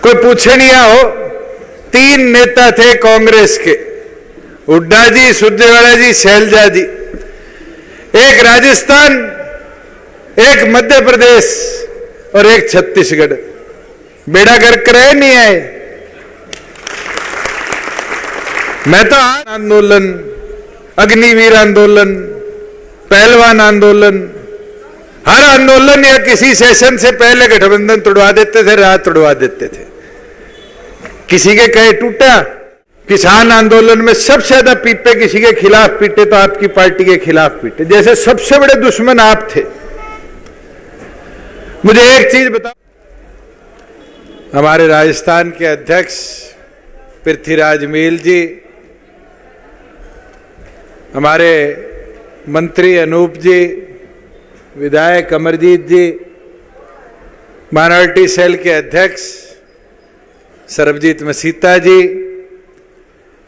कोई पूछे नहीं हो, 3 नेता थे कांग्रेस के, हुड्डा जी, सुरजेवाला जी, शैलजा जी। एक राजस्थान, एक मध्य प्रदेश और एक छत्तीसगढ़। बेड़ा गर्क रहे नहीं आए। मैं तो आंदोलन, अग्निवीर आंदोलन, पहलवान आंदोलन, हर आंदोलन या किसी सेशन से पहले गठबंधन तोड़वा देते थे, राह तोड़वा देते थे। किसी के कहे टूटा। किसान आंदोलन में सबसे ज्यादा पीपे किसी के खिलाफ पीटे तो आपकी पार्टी के खिलाफ पीटे, जैसे सबसे बड़े दुश्मन आप थे। मुझे एक चीज बताओ, हमारे राजस्थान के अध्यक्ष पृथ्वीराज मील जी, हमारे मंत्री अनूप जी, विधायक अमरजीत जी, माइनॉरिटी सेल के अध्यक्ष सरबजीत मसीता जी,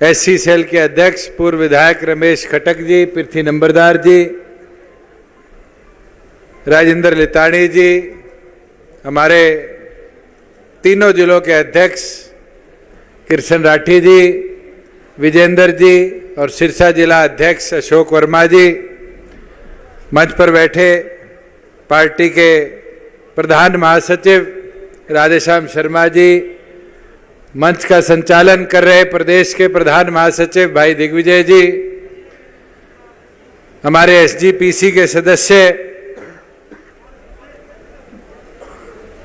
एससी सेल के अध्यक्ष पूर्व विधायक रमेश खटक जी, पृथ्वी नंबरदार जी, राजेंद्र लिताणी जी, हमारे तीनों जिलों के अध्यक्ष कृष्ण राठी जी, विजेंद्र जी और सिरसा जिला अध्यक्ष अशोक वर्मा जी, मंच पर बैठे पार्टी के प्रधान महासचिव राधेश्याम शर्मा जी, मंच का संचालन कर रहे प्रदेश के प्रधान महासचिव भाई दिग्विजय जी, हमारे एसजीपीसी के सदस्य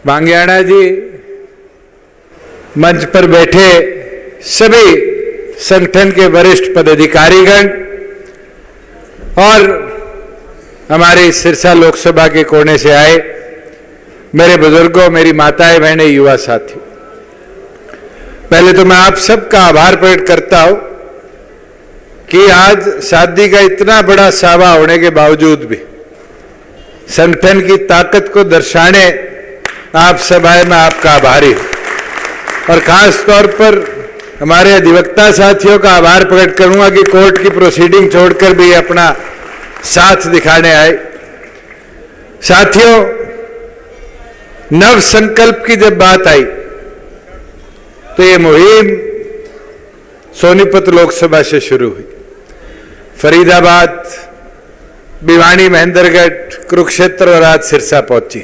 बांग्याणा जी, मंच पर बैठे सभी संगठन के वरिष्ठ पदाधिकारीगण और हमारी सिरसा लोकसभा के कोने से आए मेरे बुजुर्गों, मेरी माताएं, बहनें, युवा साथी, पहले तो मैं आप सबका आभार प्रकट करता हूं कि आज शादी का इतना बड़ा सावा होने के बावजूद भी संगठन की ताकत को दर्शाने आप सब आए। मैं आपका आभारी हूं और खास तौर पर हमारे अधिवक्ता साथियों का आभार प्रकट करूंगा कि कोर्ट की प्रोसीडिंग छोड़कर भी अपना साथ दिखाने आए। साथियों, नव संकल्प की जब बात आई तो ये मुहिम सोनीपत लोकसभा से शुरू हुई। फरीदाबाद, भिवानी, महेंद्रगढ़, कुरुक्षेत्र और आज सिरसा पहुंची।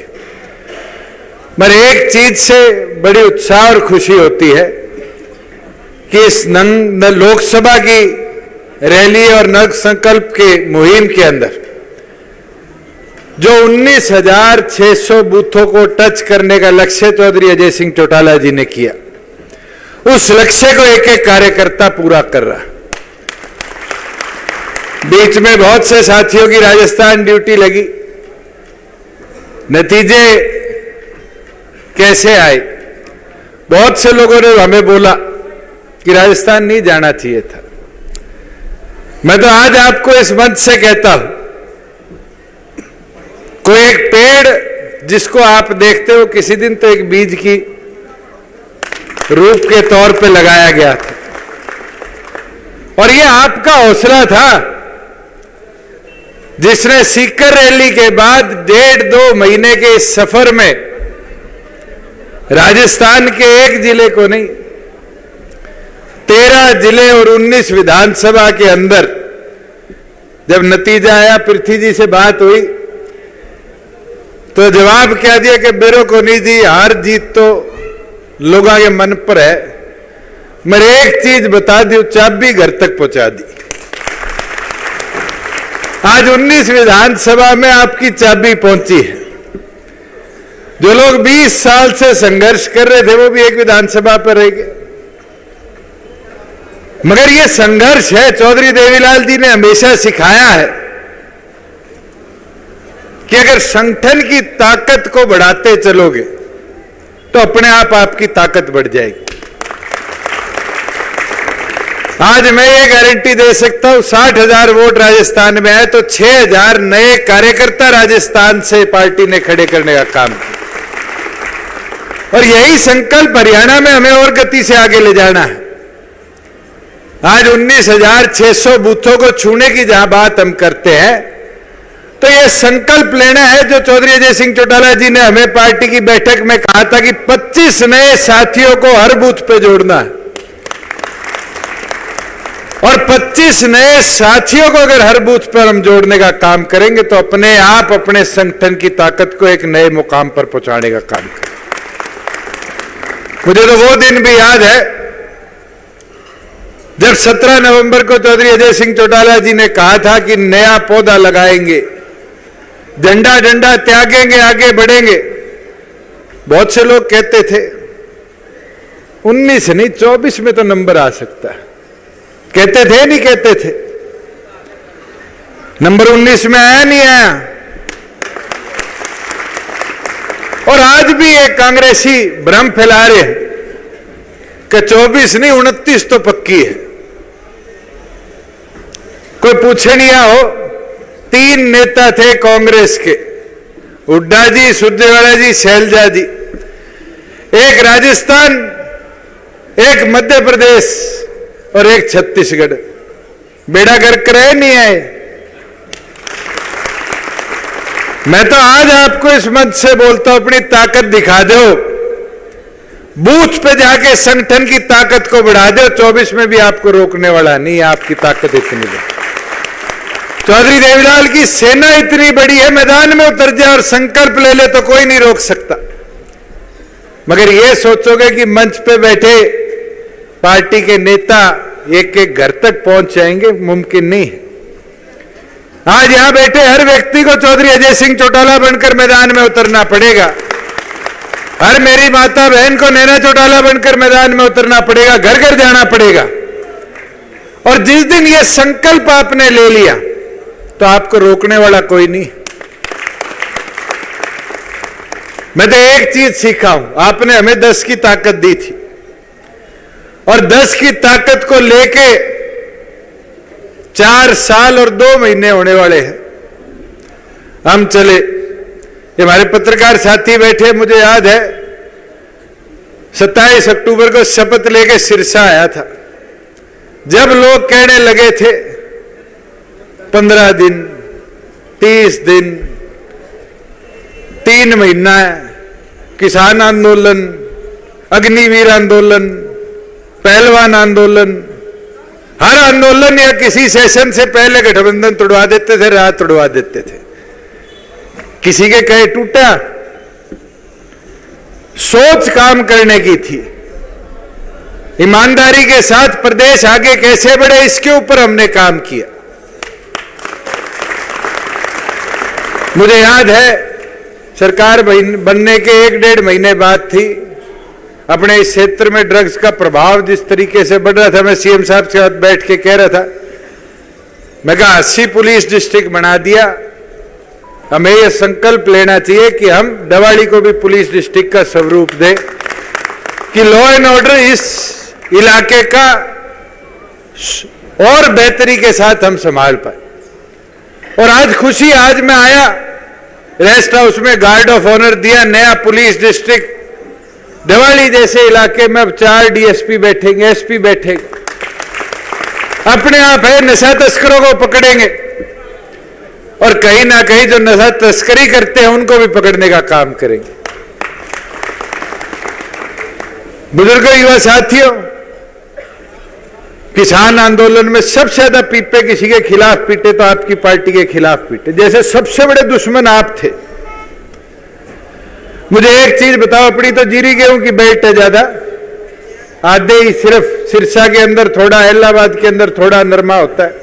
मगर एक चीज से बड़ी उत्साह और खुशी होती है कि इस लोकसभा की रैली और नव संकल्प के मुहिम के अंदर जो 19,600 बूथों को टच करने का लक्ष्य चौधरी अजय सिंह चौटाला जी ने किया, उस लक्ष्य को एक एक कार्यकर्ता पूरा कर रहा। बीच में बहुत से साथियों की राजस्थान ड्यूटी लगी। नतीजे कैसे आए? बहुत से लोगों ने हमें बोला कि राजस्थान नहीं जाना चाहिए था। मैं तो आज आपको इस मंच से कहता हूं, कोई एक पेड़ जिसको आप देखते हो किसी दिन तो एक बीज की रूप के तौर पे लगाया गया था और ये आपका हौसला था जिसने सीकर रैली के बाद 1.5-2 महीने के इस सफर में राजस्थान के एक जिले को नहीं, 13 जिले और 19 विधानसभा के अंदर जब नतीजा आया, पृथ्वी जी से बात हुई तो जवाब क्या दिया कि मेरे को नहीं दी, हार जीत तो लोगों के मन पर है। मैं एक चीज बता दी, चाबी घर तक पहुंचा दी। आज 19 विधानसभा में आपकी चाबी पहुंची है। जो लोग 20 साल से संघर्ष कर रहे थे वो भी एक विधानसभा पर रह गए। मगर ये संघर्ष है, चौधरी देवीलाल जी ने हमेशा सिखाया है कि अगर संगठन की ताकत को बढ़ाते चलोगे तो अपने आप आपकी ताकत बढ़ जाएगी। आज मैं ये गारंटी दे सकता हूं, 60,000 वोट राजस्थान में है तो 6,000 नए कार्यकर्ता राजस्थान से पार्टी ने खड़े करने का काम किया और यही संकल्प हरियाणा में हमें और गति से आगे ले जाना है। आज 19,600 बूथों को छूने की जहां बात हम करते हैं, तो ये संकल्प लेना है जो चौधरी अजय सिंह चौटाला जी ने हमें पार्टी की बैठक में कहा था कि 25 नए साथियों को हर बूथ पे जोड़ना है, और 25 नए साथियों को अगर हर बूथ पर हम जोड़ने का काम करेंगे तो अपने आप अपने संगठन की ताकत को एक नए मुकाम पर पहुंचाने का काम करेंगे। मुझे तो वो दिन भी याद है जब 17 नवंबर को चौधरी अजय सिंह चौटाला जी ने कहा था कि नया पौधा लगाएंगे, झंडा डंडा त्यागेंगे, आगे बढ़ेंगे। बहुत से लोग कहते थे 19 नहीं 24 में तो नंबर आ सकता है, कहते थे नहीं कहते थे? नंबर 19 में आया नहीं आया? और आज भी एक कांग्रेसी भ्रम फैला रहे हैं कि 24 नहीं 29 तो पक्की है। कोई पूछे नहीं आओ, 3 नेता थे कांग्रेस के, हुड्डा जी, सुरजेवाला जी, शैलजा जी, एक राजस्थान, एक मध्य प्रदेश और एक छत्तीसगढ़। बेड़ा गर्क करे नहीं आए। मैं तो आज आपको इस मंच से बोलता हूं, अपनी ताकत दिखा दो, बूथ पे जाके संगठन की ताकत को बढ़ा दो। 24 में भी आपको रोकने वाला नहीं, आपकी ताकत इतनी बड़ी। चौधरी देवीलाल की सेना इतनी बड़ी है, मैदान में उतर जाए और संकल्प ले ले तो कोई नहीं रोक सकता। मगर ये सोचोगे कि मंच पे बैठे पार्टी के नेता एक एक घर तक पहुंच जाएंगे, मुमकिन नहीं है। आज यहां बैठे हर व्यक्ति को चौधरी अजय सिंह चौटाला बनकर मैदान में उतरना पड़ेगा। हर मेरी माता बहन को नैना चौटाला बनकर मैदान में उतरना पड़ेगा, घर घर जाना पड़ेगा। और जिस दिन यह संकल्प आपने ले लिया तो आपको रोकने वाला कोई नहीं। मैं तो एक चीज सीखा हूं, आपने हमें 10 की ताकत दी थी और 10 की ताकत को लेके 4 साल और 2 महीने होने वाले हैं। हम चले, ये हमारे पत्रकार साथी बैठे, मुझे याद है 27 अक्टूबर को शपथ लेके सिरसा आया था। जब लोग कहने लगे थे 15 दिन, 30 दिन, 3 महीना, किसान आंदोलन, अग्निवीर आंदोलन, पहलवान आंदोलन, हर आंदोलन या किसी सेशन से पहले गठबंधन तोड़वा देते थे, राह तोड़वा देते थे। किसी के कहे टूटा, सोच काम करने की थी। ईमानदारी के साथ प्रदेश आगे कैसे बढ़े, इसके ऊपर हमने काम किया। मुझे याद है सरकार बनने के 1-1.5 महीने बाद थी, अपने इस क्षेत्र में ड्रग्स का प्रभाव जिस तरीके से बढ़ रहा था, मैं सीएम साहब के साथ बैठ के कह रहा था, मैं कहा 80 पुलिस डिस्ट्रिक्ट बना दिया, हमें यह संकल्प लेना चाहिए कि हम दवाड़ी को भी पुलिस डिस्ट्रिक्ट का स्वरूप दें कि लॉ एंड ऑर्डर इस इलाके का और बेहतरी के साथ हम संभाल पाए। और आज खुशी, आज मैं आया, रेस्ट हाउस में गार्ड ऑफ ऑनर दिया, नया पुलिस डिस्ट्रिक्ट दिवाली जैसे इलाके में अब 4 डीएसपी बैठेंगे, एसपी बैठेंगे। अपने आप है, नशा तस्करों को पकड़ेंगे और कहीं ना कहीं जो नशा तस्करी करते हैं उनको भी पकड़ने का काम करेंगे। बुजुर्गों, युवा साथियों, किसान आंदोलन में सबसे ज्यादा पीपे किसी के खिलाफ पीटे तो आपकी पार्टी के खिलाफ पीटे, जैसे सबसे बड़े दुश्मन आप थे। मुझे एक चीज बताओ, अपनी तो जीरी गेहूं की बेल्ट है ज्यादा, आधे ही सिर्फ सिरसा के अंदर थोड़ा, इलाहाबाद के अंदर थोड़ा नरमा होता है,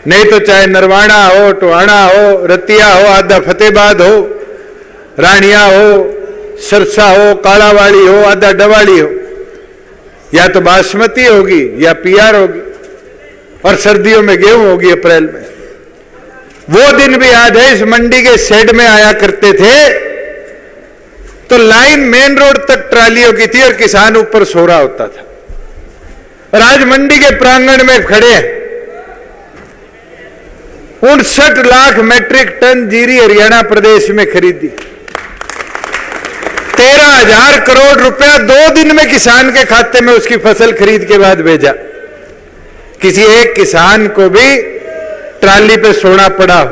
नहीं तो चाहे नरवाना हो, टोहाना हो, रतिया हो, आधा फतेहबाद हो, रानिया हो, सरसा हो, कालावाड़ी हो, आधा डवाड़ी हो, या तो बासमती होगी या पीआर होगी, और सर्दियों में गेहूं होगी अप्रैल में। वो दिन भी याद है, इस मंडी के शेड में आया करते थे तो लाइन मेन रोड तक ट्रालियों की थी और किसान ऊपर सो रहा होता था। और आज मंडी के प्रांगण में खड़े हैं, 59 लाख मैट्रिक टन जीरी हरियाणा प्रदेश में खरीदी, 13,000 करोड़ रुपया 2 दिन में किसान के खाते में उसकी फसल खरीद के बाद भेजा। किसी एक किसान को भी ट्राली पे सोना पड़ा,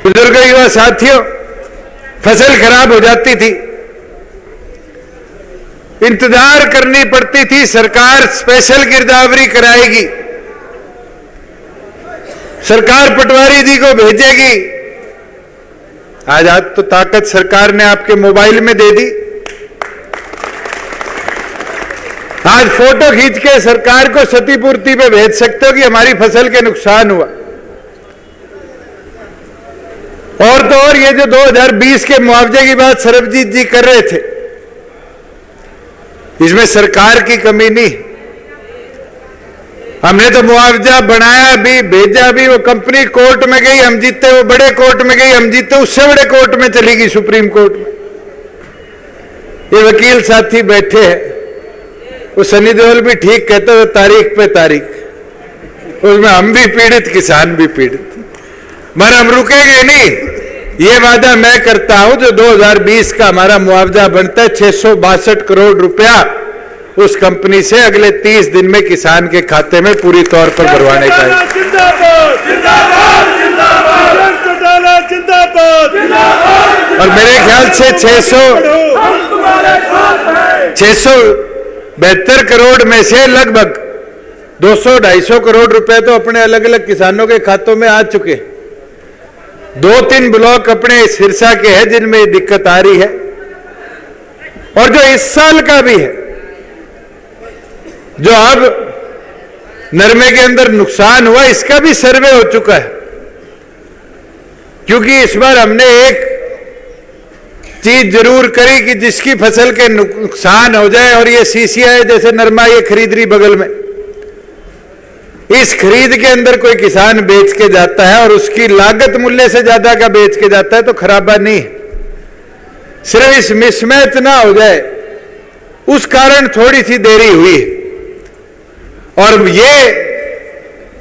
बुजुर्ग युवा साथियों, फसल खराब हो जाती थी, इंतजार करनी पड़ती थी, सरकार स्पेशल गिरदावरी कराएगी, सरकार पटवारी जी को भेजेगी। आज तो ताकत सरकार ने आपके मोबाइल में दे दी। आज फोटो खींच के सरकार को क्षतिपूर्ति पे भेज सकते हो कि हमारी फसल के नुकसान हुआ। और तो और ये जो 2020 के मुआवजे की बात सरबजीत जी कर रहे थे, इसमें सरकार की कमी नहीं। हमने तो मुआवजा बनाया भी, भेजा भी, वो कंपनी कोर्ट में गई, हम जीते, वो बड़े कोर्ट में गई, हम जीते, उससे बड़े कोर्ट में चली गई, सुप्रीम कोर्ट में। ये वकील साथी बैठे हैं, वो सनी देओल भी ठीक कहते हैं, तारीख पे तारीख, उसमें हम भी पीड़ित, किसान भी पीड़ित, मगर हम रुकेंगे नहीं। ये वादा मैं करता हूं, जो 2020 का हमारा मुआवजा बनता है 662 करोड़ रुपया, उस कंपनी से अगले 30 दिन में किसान के खाते में पूरी तौर पर भरवाने का है। और मेरे ख्याल से 672 करोड़ में से लगभग 200-250 करोड़ रुपए तो अपने अलग अलग किसानों के खातों में आ चुके। 2-3 ब्लॉक अपने सिरसा के हैं जिनमें दिक्कत आ रही है, और जो इस साल का भी है, जो अब नरमे के अंदर नुकसान हुआ, इसका भी सर्वे हो चुका है। क्योंकि इस बार हमने एक चीज जरूर करी कि जिसकी फसल के नुकसान हो जाए, और ये सीसीआई जैसे नरमा ये खरीद रही बगल में, इस खरीद के अंदर कोई किसान बेच के जाता है और उसकी लागत मूल्य से ज्यादा का बेच के जाता है तो खराबा नहीं है। सिर्फ इस मिसमैच ना हो जाए, उस कारण थोड़ी सी देरी हुई है। और ये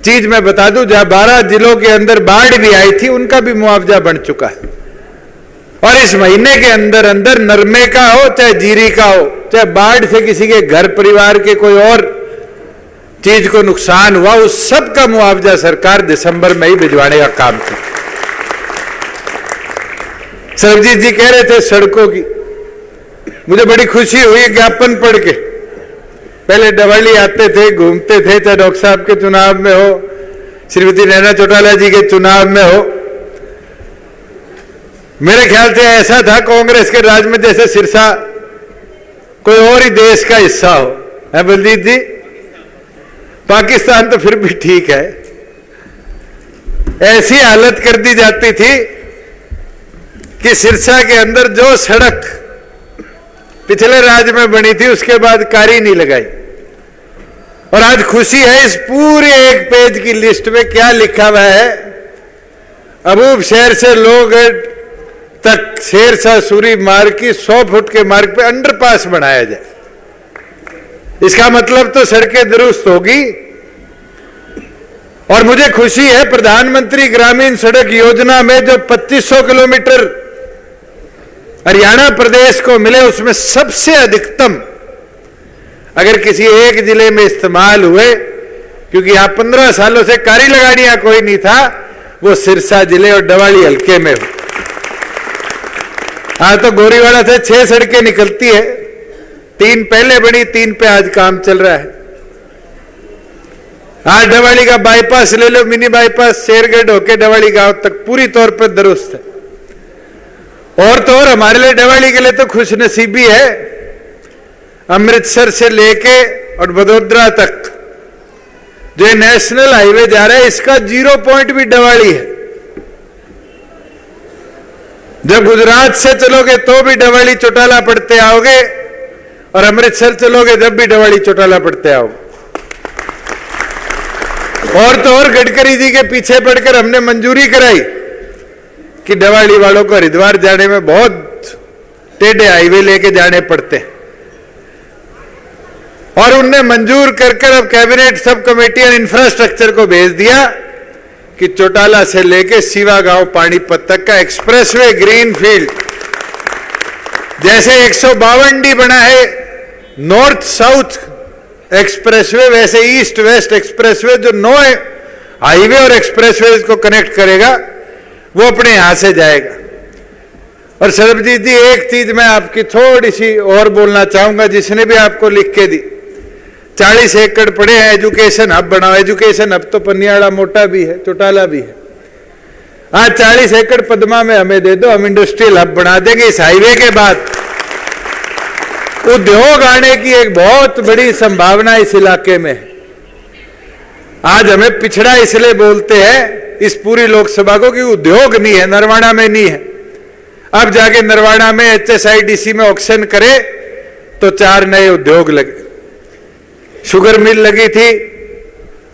चीज मैं बता दूं, जहां 12 जिलों के अंदर बाढ़ भी आई थी, उनका भी मुआवजा बन चुका है। और इस महीने के अंदर अंदर नरमे का हो, चाहे जीरी का हो, चाहे बाढ़ से किसी के घर परिवार के कोई और चीज को नुकसान हुआ, उस सब का मुआवजा सरकार दिसंबर में ही भिजवाने का काम की। सरबजीत जी कह रहे थे सड़कों की, मुझे बड़ी खुशी हुई ज्ञापन पढ़ के। पहले डवाली आते थे, घूमते थे, चाहे डॉक्टर साहब के चुनाव में हो, श्रीमती नैना चौटाला जी के चुनाव में हो। मेरे ख्याल से ऐसा था कांग्रेस के राज में जैसे सिरसा कोई और ही देश का हिस्सा हो, है बलजीत जी? पाकिस्तान तो फिर भी ठीक है। ऐसी हालत कर दी जाती थी कि सिरसा के अंदर जो सड़क पिछले राज में बनी थी, उसके बाद कारी नहीं लगाई। और आज खुशी है, इस पूरे एक पेज की लिस्ट में क्या लिखा हुआ है, अबूब शहर से लोहगढ़ तक शेरशाह सूरी मार्ग की 100 फुट के मार्ग पे अंडरपास बनाया जाए। इसका मतलब तो सड़कें दुरुस्त होगी। और मुझे खुशी है, प्रधानमंत्री ग्रामीण सड़क योजना में जो 2500 किलोमीटर हरियाणा प्रदेश को मिले, उसमें सबसे अधिकतम अगर किसी एक जिले में इस्तेमाल हुए, क्योंकि यहां 15 सालों से कारी लगाड़ियां कोई नहीं था, वो सिरसा जिले और डवाली हल्के में हो। आज तो गोरीवाड़ा से 6 सड़कें निकलती है, 3 पहले बनी, 3 पे आज काम चल रहा है। आज डवाली का बाईपास ले लो, मिनी बाईपास शेरगढ़ होके डवाली गांव तक पूरी तौर पर दुरुस्त है। और तो और हमारे लिए डवाली के लिए तो खुशनसीबी है, अमृतसर से लेके और बड़ोदरा तक जो ये नेशनल हाईवे जा रहा है, इसका 0 पॉइंट भी डवाली है। जब गुजरात से चलोगे तो भी डवाली चौटाला पड़ते आओगे, और अमृतसर चलोगे जब भी डवाली चौटाला पड़ते आओगे। और तो और गडकरी जी के पीछे पड़कर हमने मंजूरी कराई कि डवाली वालों को हरिद्वार जाने में बहुत टेढ़े हाईवे लेके जाने पड़ते हैं, और उनने मंजूर कर अब कैबिनेट सब कमेटी और इंफ्रास्ट्रक्चर को भेज दिया कि चौटाला से लेके सीवा गांव पानीपत तक का एक्सप्रेसवे ग्रीन फील्ड, जैसे 152D बना है नॉर्थ साउथ एक्सप्रेसवे, वैसे ईस्ट वेस्ट एक्सप्रेसवे जो 9 हाईवे और एक्सप्रेसवे को कनेक्ट करेगा, वो अपने यहां से जाएगा। और सरबजीत जी, एक चीज मैं आपकी थोड़ी सी और बोलना चाहूंगा, जिसने भी आपको लिख के दी, 40 एकड़ पड़े हैं, एजुकेशन हब बनाओ। एजुकेशन हब तो पनियाड़ा मोटा भी है, चौटाला भी है। आज 40 एकड़ पदमा में हमें दे दो, हम इंडस्ट्रियल हब बना देंगे। इस हाईवे के बाद उद्योग आने की एक बहुत बड़ी संभावना इस इलाके में है। आज हमें पिछड़ा इसलिए बोलते हैं इस पूरी लोकसभा को कि उद्योग नहीं है, नरवाना में नहीं है। अब जाके नरवाना में HSIDC में ऑक्शन करे तो 4 नए उद्योग लगे। शुगर मिल लगी थी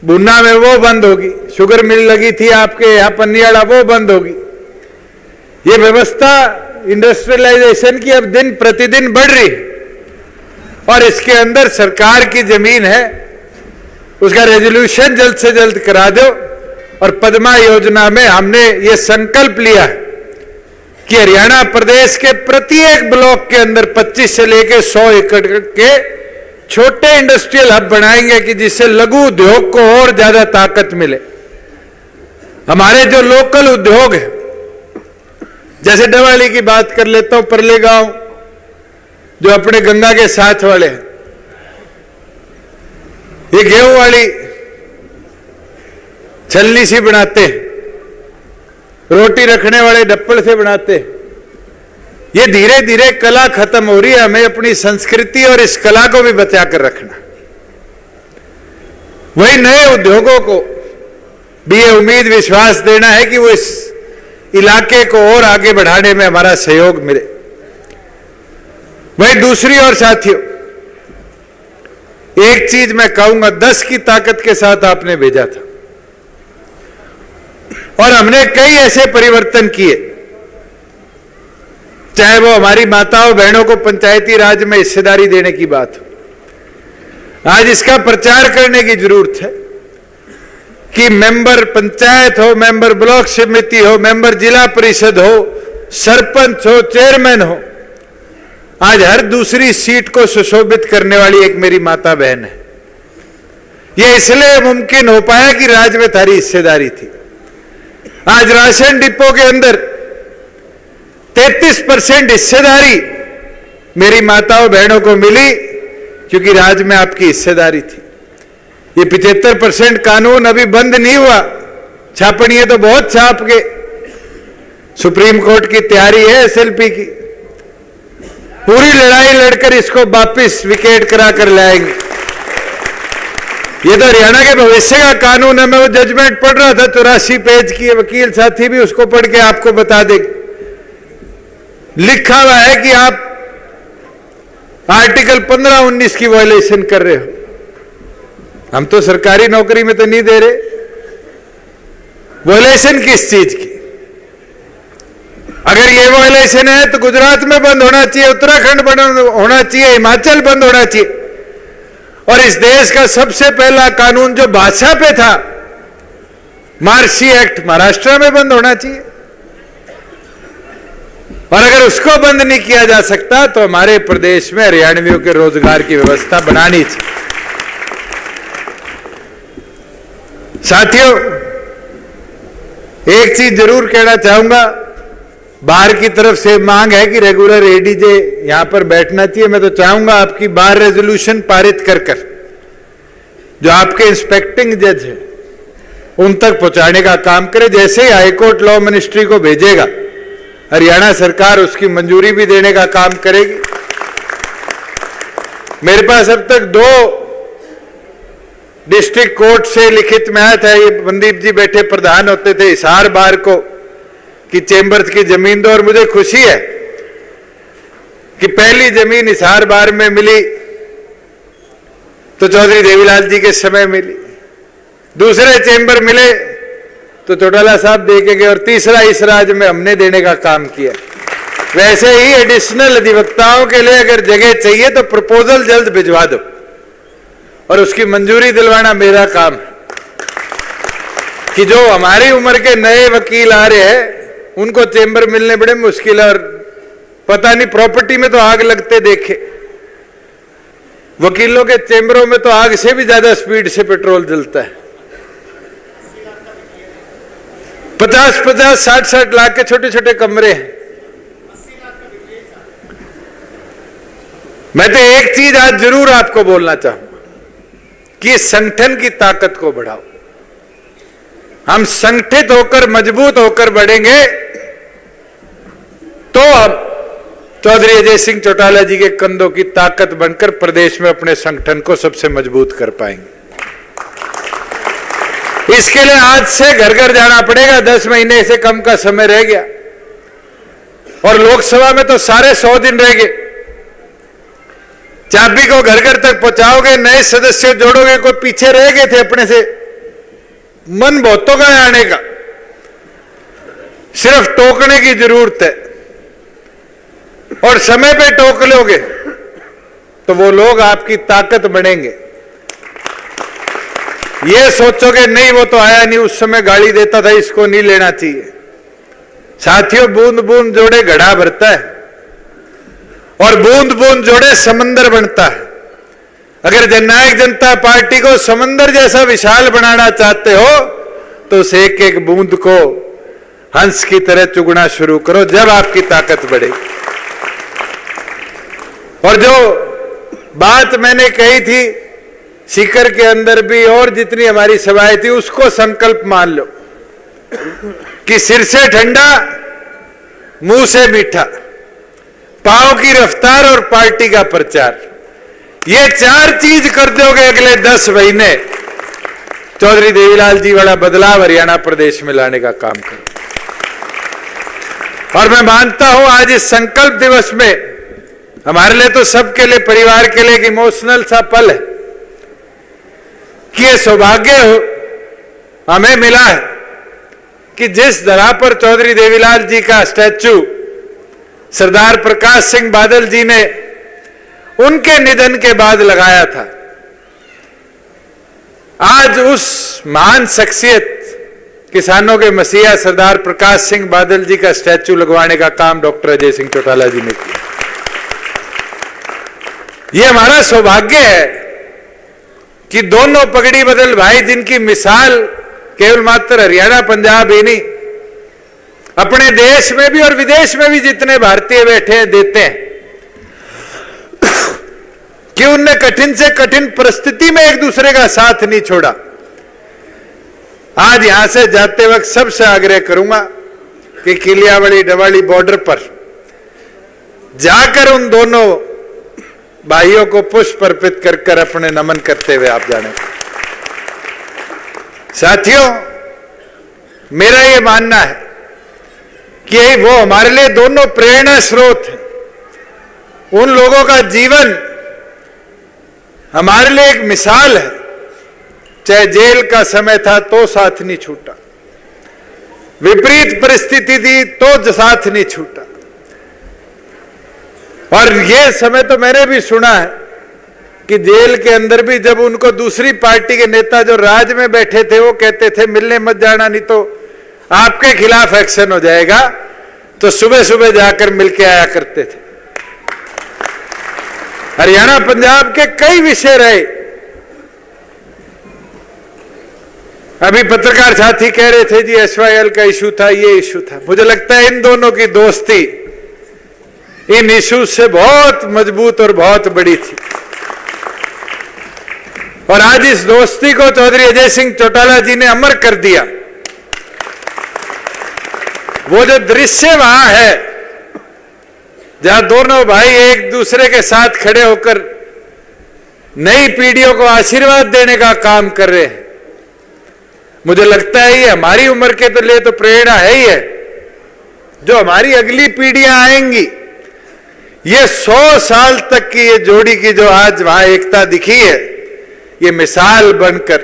बुन्ना में, वो बंद होगी। शुगर मिल लगी थी आपके यहां पनियाड़ा, वो बंद होगी। ये व्यवस्था इंडस्ट्रियलाइजेशन की अब दिन प्रतिदिन बढ़ रही है और इसके अंदर सरकार की जमीन है, उसका रेजोल्यूशन जल्द से जल्द करा दो। और पद्मा योजना में हमने ये संकल्प लिया है कि हरियाणा प्रदेश के प्रत्येक ब्लॉक के अंदर 25 से लेकर 100 एकड़ के छोटे इंडस्ट्रियल हब बनाएंगे कि जिससे लघु उद्योग को और ज्यादा ताकत मिले। हमारे जो लोकल उद्योग है, जैसे डवाली की बात कर लेता हूं, परले गांव जो अपने गंगा के साथ वाले हैं, ये गेहूं वाली छलनी सी बनाते हैं, रोटी रखने वाले डप्पड़ से बनाते हैं। ये धीरे धीरे कला खत्म हो रही है। हमें अपनी संस्कृति और इस कला को भी बचा कर रखना। वही नए उद्योगों को भी ये उम्मीद विश्वास देना है कि वो इस इलाके को और आगे बढ़ाने में हमारा सहयोग मिले। वही दूसरी ओर साथियों, एक चीज मैं कहूंगा, 10 की ताकत के साथ आपने भेजा था और हमने कई ऐसे परिवर्तन किए, चाहे वो हमारी माताओं बहनों को पंचायती राज में हिस्सेदारी देने की बात हो। आज इसका प्रचार करने की जरूरत है कि मेंबर पंचायत हो, मेंबर ब्लॉक समिति हो, मेंबर जिला परिषद हो, सरपंच हो, चेयरमैन हो, आज हर दूसरी सीट को सुशोभित करने वाली एक मेरी माता बहन है। यह इसलिए मुमकिन हो पाया कि राज्य में थारी हिस्सेदारी थी। आज राशन डिपो के अंदर 33% हिस्सेदारी मेरी माताओं बहनों को मिली क्योंकि राज्य में आपकी हिस्सेदारी थी। ये 75% कानून अभी बंद नहीं हुआ, छापनिए तो बहुत छाप के। सुप्रीम कोर्ट की तैयारी है SLP की, पूरी लड़ाई लड़कर इसको वापिस विकेट करा कर लाएंगे। ये तो हरियाणा के भविष्य का कानून है। मैं वो जजमेंट पढ़ रहा था 84 पेज की, वकील साथी भी उसको पढ़ के आपको बता देंगे। लिखा हुआ है कि आप आर्टिकल 15-19 की वायलेशन कर रहे हो। हम तो सरकारी नौकरी में तो नहीं दे रहे, वायलेशन किस चीज की? अगर ये वायलेशन है तो गुजरात में बंद होना चाहिए, उत्तराखंड बंद होना चाहिए, हिमाचल बंद होना चाहिए। और इस देश का सबसे पहला कानून जो भाषा पे था, मार्शी एक्ट, महाराष्ट्र में बंद होना चाहिए। और अगर उसको बंद नहीं किया जा सकता तो हमारे प्रदेश में हरियाणवियों के रोजगार की व्यवस्था बनानी चाहिए। साथियों, एक चीज जरूर कहना चाहूंगा, बाहर की तरफ से मांग है कि रेगुलर एडीजे यहां पर बैठना चाहिए। मैं तो चाहूंगा आपकी बार रेजोल्यूशन पारित कर जो आपके इंस्पेक्टिंग जज हैं उन तक पहुंचाने का काम करे। जैसे ही हाईकोर्ट लॉ मिनिस्ट्री को भेजेगा, हरियाणा सरकार उसकी मंजूरी भी देने का काम करेगी। मेरे पास अब तक 2 डिस्ट्रिक्ट कोर्ट से लिखित में आया था। ये मनदीप जी बैठे प्रधान होते थे हिसार बार को कि चेंबर्स की जमीन दो, और मुझे खुशी है कि पहली जमीन हिसार बार में मिली तो चौधरी देवीलाल जी के समय मिली, दूसरे चेंबर मिले तो चौटाला साहब दे के गए, और तीसरा इस राज्य में हमने देने का काम किया। वैसे ही एडिशनल अधिवक्ताओं के लिए अगर जगह चाहिए तो प्रपोजल जल्द भिजवा दो और उसकी मंजूरी दिलवाना मेरा काम है। कि जो हमारी उम्र के नए वकील आ रहे हैं उनको चेंबर मिलने बड़े मुश्किल है, और पता नहीं प्रॉपर्टी में तो आग लगते देखे, वकीलों के चेंबरों में तो आग से भी ज्यादा स्पीड से पेट्रोल जलता है। 50-50, 60-60 लाख के छोटे छोटे कमरे हैं। मैं तो एक चीज आज जरूर आपको बोलना चाहूंगा कि संगठन की ताकत को बढ़ाओ। हम संगठित होकर मजबूत होकर बढ़ेंगे तो हम चौधरी अजय सिंह चौटाला जी के कंधों की ताकत बनकर प्रदेश में अपने संगठन को सबसे मजबूत कर पाएंगे। इसके लिए आज से घर घर जाना पड़ेगा। 10 महीने से कम का समय रह गया और लोकसभा में तो सारे 100 दिन रह गए। चाबी को घर घर तक पहुंचाओगे, नए सदस्य जोड़ोगे। कोई पीछे रह गए थे अपने से, मन बहुतों का आने का, सिर्फ टोकने की जरूरत है और समय पे टोक लोगे तो वो लोग आपकी ताकत बनेंगे। ये सोचोगे नहीं वो तो आया नहीं, उस समय गाली देता था, इसको नहीं लेना चाहिए। साथियों, बूंद बूंद जोड़े घड़ा भरता है और बूंद बूंद जोड़े समंदर बनता है। अगर जननायक जनता पार्टी को समंदर जैसा विशाल बनाना चाहते हो तो उस एक एक बूंद को हंस की तरह चुगना शुरू करो, जब आपकी ताकत बढ़ेगी। और जो बात मैंने कही थी सीकर के अंदर भी और जितनी हमारी सभाएं थी, उसको संकल्प मान लो कि सिर से ठंडा मुंह से मीठा, पांव की रफ्तार और पार्टी का प्रचार, ये 4 चीज कर दोगे अगले 10 महीने, चौधरी देवीलाल जी बड़ा बदलाव हरियाणा प्रदेश में लाने का काम करो। और मैं मानता हूं आज इस संकल्प दिवस में हमारे लिए तो सबके लिए, परिवार के लिए एक इमोशनल सा पल है कि ये सौभाग्य हमें मिला है कि जिस जगह पर चौधरी देवीलाल जी का स्टैचू सरदार प्रकाश सिंह बादल जी ने उनके निधन के बाद लगाया था, आज उस महान शख्सियत किसानों के मसीहा सरदार प्रकाश सिंह बादल जी का स्टैचू लगवाने का काम डॉक्टर अजय सिंह चौटाला जी ने किया। ये हमारा सौभाग्य है कि दोनों पगड़ी बदल भाई, जिनकी मिसाल केवल मात्र हरियाणा पंजाब ही नहीं, अपने देश में भी और विदेश में भी जितने भारतीय बैठे हैं देते हैं कि उनने कठिन से कठिन परिस्थिति में एक दूसरे का साथ नहीं छोड़ा। आज यहां से जाते वक्त सबसे आग्रह करूंगा कि किलियावाड़ी डवाड़ी बॉर्डर पर जाकर उन दोनों भाइयों को पुष्प अर्पित कर कर अपने नमन करते हुए आप जाने। साथियों, मेरा यह मानना है कि वो हमारे लिए दोनों प्रेरणा स्रोत हैं। उन लोगों का जीवन हमारे लिए एक मिसाल है। चाहे जेल का समय था तो साथ नहीं छूटा, विपरीत परिस्थिति थी तो साथ नहीं छूटा। और ये समय तो मैंने भी सुना है कि जेल के अंदर भी जब उनको दूसरी पार्टी के नेता जो राज में बैठे थे वो कहते थे मिलने मत जाना नहीं तो आपके खिलाफ एक्शन हो जाएगा, तो सुबह सुबह जाकर मिलके आया करते थे। हरियाणा पंजाब के कई विषय रहे। अभी पत्रकार साथी कह रहे थे जी SYL का इशू था, ये इशू था। मुझे लगता है इन दोनों की दोस्ती इन इशू से बहुत मजबूत और बहुत बड़ी थी। और आज इस दोस्ती को चौधरी अजय सिंह चौटाला जी ने अमर कर दिया। वो जो दृश्य वहां है जहां दोनों भाई एक दूसरे के साथ खड़े होकर नई पीढ़ियों को आशीर्वाद देने का काम कर रहे हैं, मुझे लगता है ये हमारी उम्र के तो लिए तो प्रेरणा है ही है। जो हमारी अगली पीढ़ियां आएंगी, ये 100 साल तक की ये जोड़ी की जो आज वहां एकता दिखी है, ये मिसाल बनकर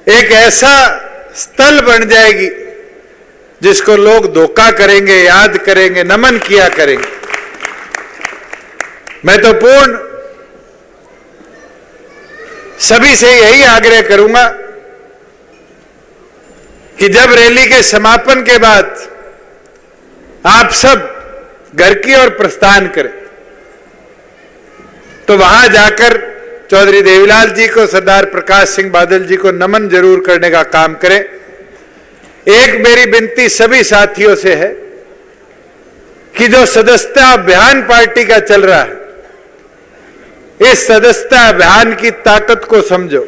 एक ऐसा स्थल बन जाएगी जिसको लोग धोखा करेंगे, याद करेंगे, नमन किया करेंगे। मैं तो पूर्ण सभी से यही आग्रह करूंगा कि जब रैली के समापन के बाद आप सब घर की ओर प्रस्थान करें तो वहां जाकर चौधरी देवीलाल जी को, सरदार प्रकाश सिंह बादल जी को नमन जरूर करने का काम करें, एक मेरी विनती सभी साथियों से है कि जो सदस्यता अभियान पार्टी का चल रहा है, इस सदस्यता अभियान की ताकत को समझो।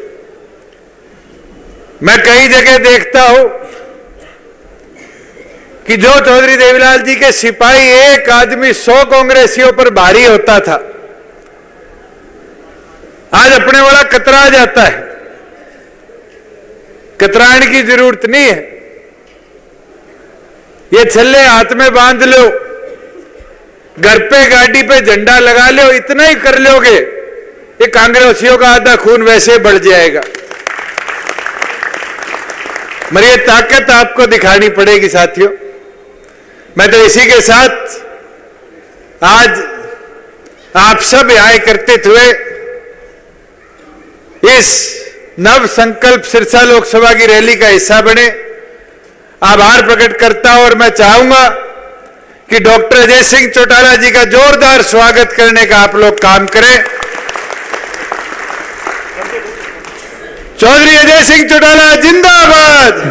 मैं कई जगह देखता हूं कि जो चौधरी देवीलाल जी के सिपाही एक आदमी 100 कांग्रेसियों पर भारी होता था, आज अपने वाला कतरा जाता है। कतराने की जरूरत नहीं है, ये छल्ले हाथ में बांध लो, घर पे गाड़ी पे झंडा लगा लो, इतना ही कर लोगे, ये कांग्रेसियों का आधा खून वैसे बढ़ जाएगा। मगर ये ताकत आपको दिखानी पड़ेगी साथियों। मैं तो इसी के साथ आज आप सब यहाँ एकत्रित हुए इस नव संकल्प सिरसा लोकसभा की रैली का हिस्सा बने, आभार प्रकट करता हूं। और मैं चाहूंगा कि डॉक्टर अजय सिंह चौटाला जी का जोरदार स्वागत करने का आप लोग काम करें। चौधरी अजय सिंह चौटाला जिंदाबाद।